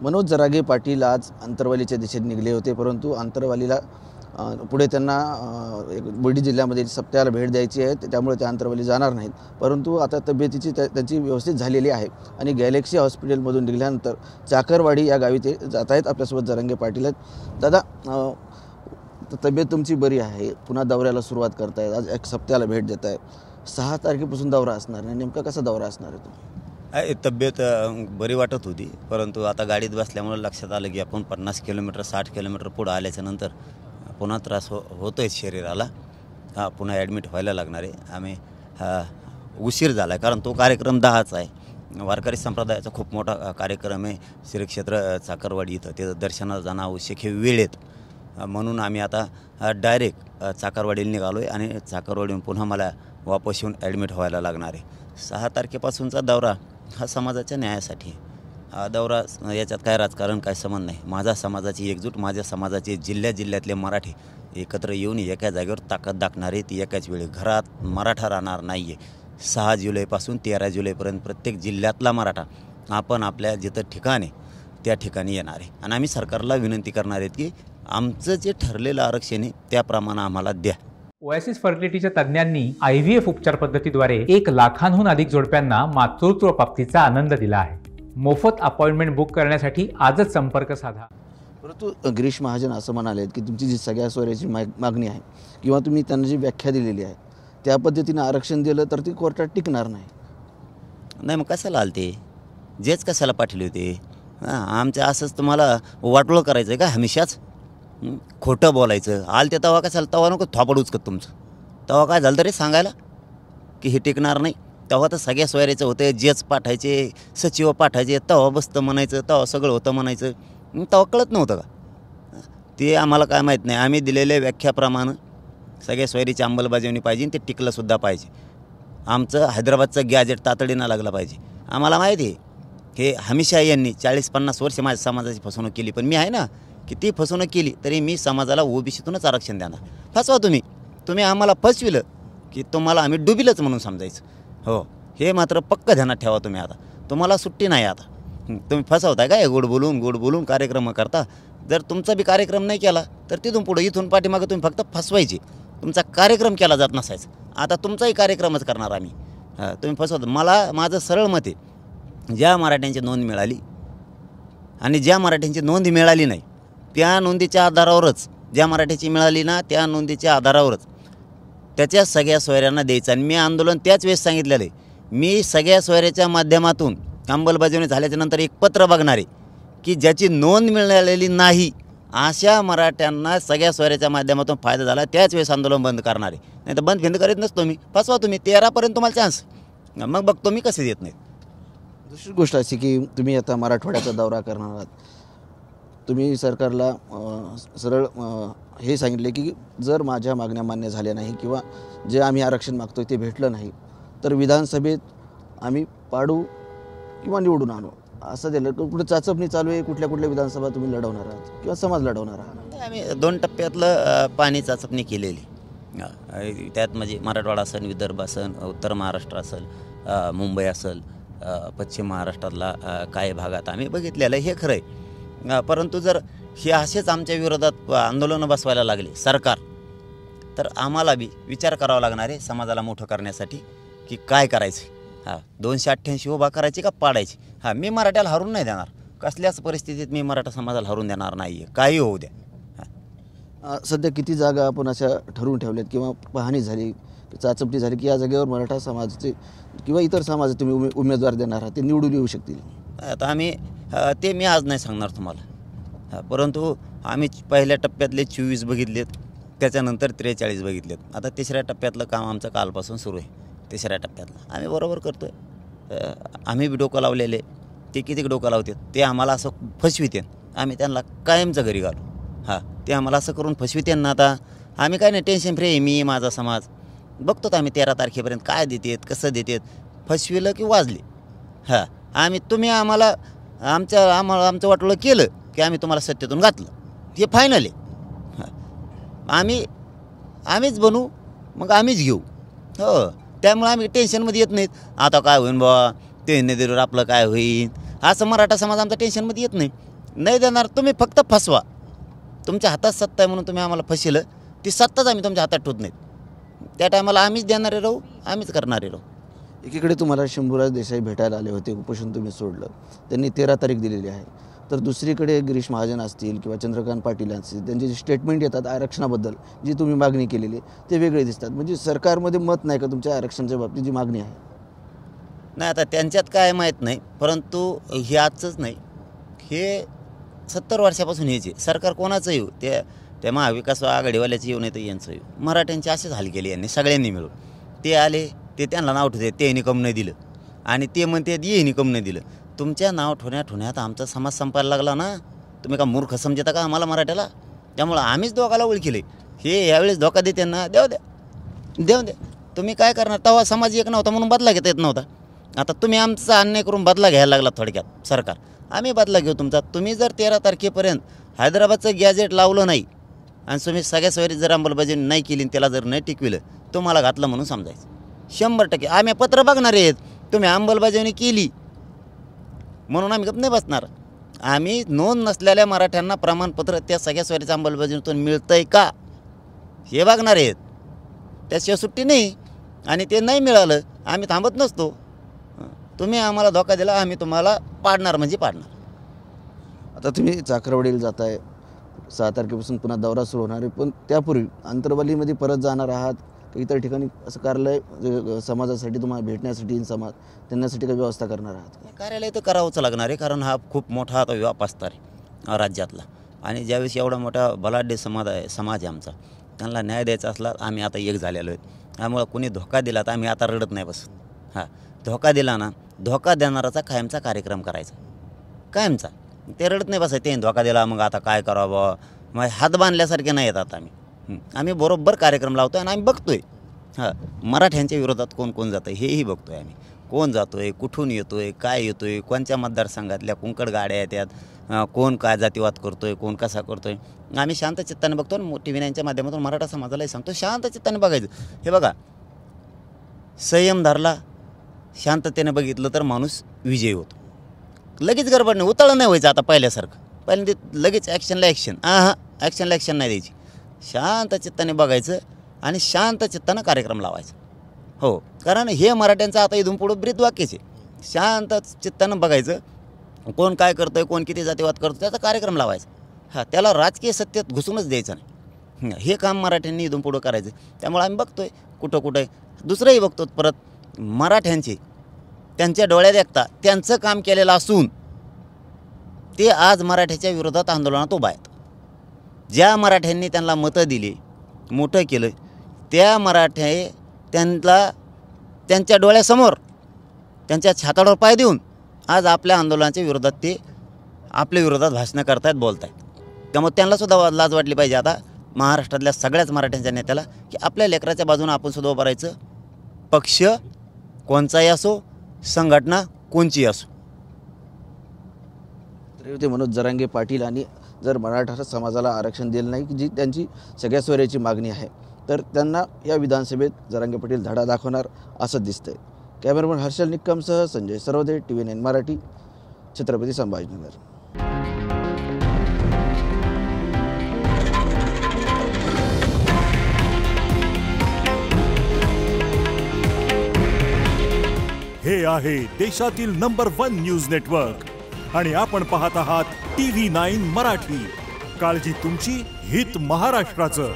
मनोज जरागे पाटील आज अंतरवालीच्या दिशेने निघले होते, परंतु अंतरवालीला पुढे त्यांना बुलढाणा जिल्ह्यामध्ये सप्त्याला भेट द्यायची आहे, त्यामुळे ते अंतरवाली जाणार नाहीत. परंतु आता तब्येतीची त्यांची व्यवस्थित झालेली आहे आणि गॅलेक्सी हॉस्पिटलमधून निघाल्यानंतर चाकरवाडी या गावी ते जात आहेत. आपल्यासोबत जरांगे पाटील आहेत. दादा, तब्येत तुमची बरी आहे, पुन्हा दौऱ्याला सुरुवात करतायत, आज एक सप्त्याला भेट देत आहे. 6 तारखेपासून दौरा असणार आहे, नेमका कसा दौरा असणार आहे? तब्येत बरी वाटत होती, परंतु आता गाडीत बसल्यामुळे लक्षात आलं की आपण 50 किलोमीटर 60 किलोमीटर पुढं आल्याच्या नंतर पुन्हा त्रास होतोय शरीराला. पुन्हा ॲडमिट व्हायला लागणार आहे. आम्ही उशीर झाला आहे, कारण तो कार्यक्रम 10चा आहे. वारकरी संप्रदायाचा खूप मोठा कार्यक्रम आहे. श्री क्षेत्र चाकरवाडी इथं ते दर्शनाला जाणं आवश्यक आहे वेळेत. म्हणून आम्ही आता डायरेक्ट चाकरवाडीला निघालो आहे आणि चाकरवाडीहून पुन्हा मला वापस येऊन ॲडमिट व्हायला लागणार आहे. 6 तारखेपासूनचा दौरा हा समाजाच्या न्यायासाठी आहे. हा दौरा याच्यात काय राजकारण काय संबंध नाही. माझ्या समाजाची एकजूट, माझ्या समाजाचे जिल्ह्यातले मराठी एकत्र येऊन एका जागेवर ताकद दाखणारे, ती एकाच वेळी घरात मराठा राहणार नाही आहे. 6 जुलैपासून 13 जुलैपर्यंत प्रत्येक जिल्ह्यातला मराठा आपण आपल्या जिथं ठिकाण आहे त्या ठिकाणी येणार आहे. आणि आम्ही सरकारला विनंती करणार आहेत की आमचं जे ठरलेलं आरक्षण आहे त्याप्रमाणे आम्हाला द्या. ओएसिस फर्टिलिटीच्या तज्ज्ञांनी IVF उपचार पद्धतीद्वारे 1 लाखांहून अधिक जोडप्यांना मातृत्व प्राप्तीचा आनंद दिला आहे. मोफत अपॉइंटमेंट बुक करण्यासाठी आजच संपर्क साधा. परंतु गिरीश महाजन असं म्हणाले की तुमची जी सगळ्या सोयऱ्याची मागणी आहे किंवा तुम्ही त्यांना जी व्याख्या दिलेली आहे त्या पद्धतीने आरक्षण दिलं तर ती कोर्टात टिकणार नाही. मग कशाला आलते, जेच कशाला पाठवले होते? आमचं असंच तुम्हाला वाटोळं करायचं आहे का? हमेशाच खोटं बोलायचं. आलते तवा कशाला? तवा नको थोपड उचकत तुमचं. तवा काय झालं तरी सांगायला की हे टिकणार नाही. तेव्हा तर सगळ्या सोयऱ्याचं होतं, जेच पाठायचे, सचिव पाठायचे, तेव्हा बसतं म्हणायचं, तेव्हा सगळं होतं म्हणायचं. तेव्हा कळत नव्हतं का? ते आम्हाला काय माहीत नाही. आम्ही दिलेल्या व्याख्याप्रमाणे सगळ्या सोयरीची अंमलबजावणी पाहिजे, ते टिकलंसुद्धा पाहिजे. आमचं हैदराबादचं गॅजेट तातडीनं लागलं पाहिजे. आम्हाला माहिती आहे हे हमेशा यांनी 40-50 वर्ष माझ्या समाजाची फसवणूक केली, पण मी आहे ना, किती फसवणूक केली तरी मी समाजाला ओबीसीतूनच आरक्षण देणार. फसवा तुम्ही आम्हाला फसविलं की तुम्हाला आम्ही डुबिलच म्हणून समजायचं. हो, हे मात्र पक्क ध्यानात ठेवा तुम्ही. आता तुम्हाला सुट्टी नाही. आता तुम्ही फसवताय काय? गोड बोलून कार्यक्रम करता. जर तुमचा बी कार्यक्रम नाही केला तर तिथून पुढे इथून पाठीमागं तुम्ही फक्त फसवायचे. तुमचा कार्यक्रम केला जात नसायचा. आता तुमचाही कार्यक्रमच करणार आम्ही. तुम्ही फसवता. माझं सरळ मत आहे, ज्या मराठ्यांची नोंद मिळाली आणि ज्या मराठ्यांची नोंद मिळाली नाही त्या नोंदीच्या आधारावरच, ज्या मराठ्याची मिळाली ना त्या नोंदीच्या आधारावरच त्याच्या सगळ्या सोयऱ्यांना द्यायचं. आणि मी आंदोलन त्याच वेळेस सांगितलेलं आहे, मी सगळ्या सोयऱ्याच्या माध्यमातून अंमलबजावणी झाल्याच्या नंतर एक पत्र बघणार आहे की ज्याची नोंद मिळालेली नाही अशा मराठ्यांना सगळ्या सोयऱ्याच्या माध्यमातून फायदा झाला, त्याच वेळेस आंदोलन बंद करणार आहे. नाही तर बंद करीत नसतो मी. फसवा तुम्ही. 13पर्यंत तुम्हाला चान्स, मग बघतो मी कसे देत नाहीत. दुसरी गोष्ट अशी की तुम्ही आता मराठवाड्याचा दौरा करणार आहात. तुम्ही सरकारला सरळ हे सांगितले की जर माझ्या मागण्या मान्य झाल्या नाही किंवा जे आम्ही आरक्षण मागतोय ते भेटलं नाही तर विधानसभेत आम्ही पाडू किंवा निवडून आणू असं दिलं. कुठं चाचपणी चालू आहे? कुठल्या विधानसभा तुम्ही लढवणार आहात किंवा समाज लढवणार आहात? आम्ही 2 टप्प्यातलं पाणी चाचपणी केलेली. त्यात म्हणजे मराठवाडा असेल, विदर्भ असेल, उत्तर महाराष्ट्र असेल, मुंबई असेल, पश्चिम महाराष्ट्रातला काही भागात आम्ही बघितलेलं आहे. हे खरं आहे. परंतु जर हे असेच आमच्या विरोधात आंदोलनं बसवायला लागले सरकार, तर आम्हाला बी विचार करावा लागणार आहे समाजाला मोठं करण्यासाठी की काय करायचं. 288 उभा करायची का पाडायची? मी मराठ्याला हरून नाही देणार. कसल्याच परिस्थितीत मी मराठा समाजाला हरून देणार नाही आहे, काही होऊ द्या. सध्या किती जागा आपण अशा ठरवून ठेवल्यात किंवा पाहणी झाली, चाचपणी झाली की या जागेवर मराठा समाजाचे किंवा इतर समाजाचे तुम्ही उमेदवार देणार आहात, ते निवडून येऊ शकतील? आता आम्ही ते मी आज नाही सांगणार तुम्हाला. परंतु आम्ही पहिल्या टप्प्यातले 24 बघितलेत, त्याच्यानंतर 43 बघितलेत. आता 3ऱ्या टप्प्यातलं काम आमचं कालपासून सुरू आहे. 3ऱ्या टप्प्यातलं आम्ही बरोबर करतो आहे. आम्ही बी डोकं लावलेले, ते किती डोकं लावतात, ते आम्हाला असं फसविते. आम्ही त्यांना कायमचं घरी घालू. ते आम्हाला असं करून फसविते ना. आता आम्ही काय नाही, टेन्शन फ्री आहे. मी माझा समाज बघतो आम्ही 13 तारखेपर्यंत काय देतात, कसं देतात. फसविलं की वाजले. तुम्ही आम्हाला आमचं वाटोळं केलं की आम्ही तुम्हाला सत्तेतून घातलं, हे फायनल आहे. आम्हीच बनू, मग आम्हीच घेऊ. हो, त्यामुळे आम्ही टेन्शनमध्ये येत नाहीत. आता काय होईन बाबा, ते नदीवर आपलं काय होईल, असं मराठा समाज आमचा टेन्शनमध्ये येत नाही देणार. तुम्ही फक्त फसवा. तुमच्या हातात सत्ता आहे म्हणून तुम्ही आम्हाला फसिलं, ती सत्ताच आम्ही तुमच्या हातात ठेवत नाहीत. त्या टायमाला आम्हीच देणारे राहू, आम्हीच करणारे राहू. एकीकडे तुम्हाला शंभूराज देसाई भेटायला आले होते, उपोषण तुम्ही सोडलं, त्यांनी 13 तारीख दिलेली आहे. तर दुसरीकडे गिरीश महाजन असतील किंवा चंद्रकांत पाटील असतील, त्यांचे जे स्टेटमेंट येतात आरक्षणाबद्दल जी तुम्ही मागणी केलेली ते वेगळे दिसतात. म्हणजे सरकारमध्ये मत नाही का तुमच्या आरक्षणाच्या बाबतीत जी मागणी आहे? नाही, आता त्यांच्यात काय माहीत नाही, परंतु हे आजचंच नाही, हे 70 वर्षापासून यायचे सरकार कोणाचं येऊ, ते महाविकास आघाडीवाल्याचं येऊ नाही तर यांचं येऊ, मराठ्यांचे असेच हाल केले यांनी सगळ्यांनी मिळून. ते आले, ते त्यांना नाव ठेवते, ते निकम नाही दिलं, आणि ते म्हणते ये निकम नाही दिलं. तुमच्या नाव ठेवण्यात आमचा समाज संपायला लागला ना. तुम्ही का मूर्ख समजता का आम्हाला मराठ्याला? त्यामुळं आम्हीच दोघाला ओळखले. हे यावेळेस धोका देते ना, देऊ द्या. तुम्ही काय करणार? तेव्हा समाज एक नव्हता म्हणून बदला घेता येत नव्हता. आता तुम्ही आमचा अन्याय करून बदला घ्यायला लागला थोडक्यात सरकार. आम्ही बदला घेऊ तुमचा. तुम्ही जर 13 तारखेपर्यंत हैदराबादचं गॅजेट लावलं नाही आणि तुम्ही सगळ्या सोयरी जर अंमलबजावणी नाही केली, त्याला जर नाही टिकविलं, तुम्हाला घातलं म्हणून समजायचं. 100% आम्ही पत्र बघणार आहेत. तुम्ही अंमलबजावणी केली म्हणून आम्ही गप नाही बसणार. आम्ही नोंद नसलेल्या मराठ्यांना प्रमाणपत्र त्या सगळ्या सोयरीच्या अंमलबजावणीतून मिळतंय का हे बघणार आहेत. त्याशिवाय सुट्टी नाही. आणि ते नाही मिळालं आम्ही थांबत नसतो. तुम्ही आम्हाला धोका दिला, आम्ही तुम्हाला पाडणार म्हणजे पाडणार. आता तुम्ही चाकरवाडीला जाताय, 6 तारखेपासून पुन्हा दौरा सुरू होणार आहे, पण त्यापूर्वी अंतरवालीमध्ये परत जाणार आहात का इतर ठिकाणी असं कार्यालय समाजासाठी तुम्हाला भेटण्यासाठी समाज त्यांच्यासाठी काही व्यवस्था करणार आहात? कार्यालय तर करावंच लागणार आहे, कारण हा खूप मोठा आता व्याप असणार आहे राज्यातला. आणि ज्यावेळेस एवढा मोठा बलाढ्य समाज आहे आमचा, त्यांना न्याय द्यायचा असला आम्ही आता एक झालेलो आहेत. त्यामुळं कोणी धोका दिला तर आम्ही आता रडत नाही बसत. हां, धोका दिला ना, धोका देणाराचा कायमचा कार्यक्रम करायचा, कायमचा. ते रडत नाही बसायचं, ते धोका दिला मग आता काय करावं, मग हात बांधल्यासारखे नाही येतात. आम्ही बरोबर कार्यक्रम लावतो आहे आणि आम्ही बघतो आहे. हां, मराठ्यांच्या विरोधात कोण कोण जातं हेही बघतो आहे आम्ही. कोण जातो आहे, कुठून येतो आहे, काय येतो आहे, कोणत्या मतदारसंघातल्या कुंकड गाड्या येतात, कोण काय जातीवाद करतो आहे, कोण कसा करतो आहे, आम्ही शांत चित्ताने बघतो. आणि TV 9च्या माध्यमातून मराठा समाजालाही सांगतो, शांत चित्ताने बघायचं. हे बघा, संयम धरला, शांततेने बघितलं तर माणूस विजयी होतो. लगेच गडबड नाही, उताळं नाही व्हायचं आता पहिल्यासारखं. पहिल्यांदा लगेच ॲक्शनला ॲक्शनला ॲक्शन नाही द्यायची. शांत चित्ताने बघायचं आणि शांत चित्तानं कार्यक्रम लावायचा. हो, कारण हे मराठ्यांचं आता इथून पुढं ब्रीदवाक्यच आहे. शांत चित्तानं बघायचं, कोण काय करतो आहे, कोण किती जातीवाद करतो, त्याचा कार्यक्रम लावायचा. हां, त्याला राजकीय सत्तेत घुसूनच द्यायचं नाही. हे काम मराठ्यांनी इथून पुढं करायचं. त्यामुळे आम्ही बघतो आहे कुठं दुसरंही बघतो. परत मराठ्यांचे त्यांच्या डोळ्यात एकता त्यांचं काम केलेलं असून ते आज मराठ्याच्या विरोधात आंदोलनात उभा आहेत. ज्या मराठ्यांनी त्यांना मतं दिली, मोठं केलं, त्या मराठे त्यांच्या डोळ्यासमोर त्यांच्या छाताडावर पाय देऊन आज आपल्या आंदोलनाच्या विरोधात ते आपल्या विरोधात भाषणं करतायत, बोलत आहेत. त्यामुळे त्यांनासुद्धा लाज वाटली पाहिजे आता महाराष्ट्रातल्या सगळ्याच मराठ्यांच्या नेत्याला, की आपल्या लेकराच्या बाजूनं आपण सुद्धा उभं राहायचं. पक्ष कोणचाही असो, संघटना कोणची असो. ते मनोज जरांगे पाटील आणि जर मराठा समाजाला आरक्षण दिलं नाही, की जी त्यांची सगळ्या सोयऱ्याची मागणी आहे, तर त्यांना या विधानसभेत जरांगे पाटील धडा दाखवणार असं दिसतंय. कॅमेरामन हर्षल निक्कमसह संजय सरवदे, TV 9 मराठी, छत्रपती संभाजीनगर. हे आहे देशातील नंबर 1 न्यूज नेटवर्क आणि आपण पाहत आहात TV 9 मराठी. काळजी तुमची, हित महाराष्ट्राचं.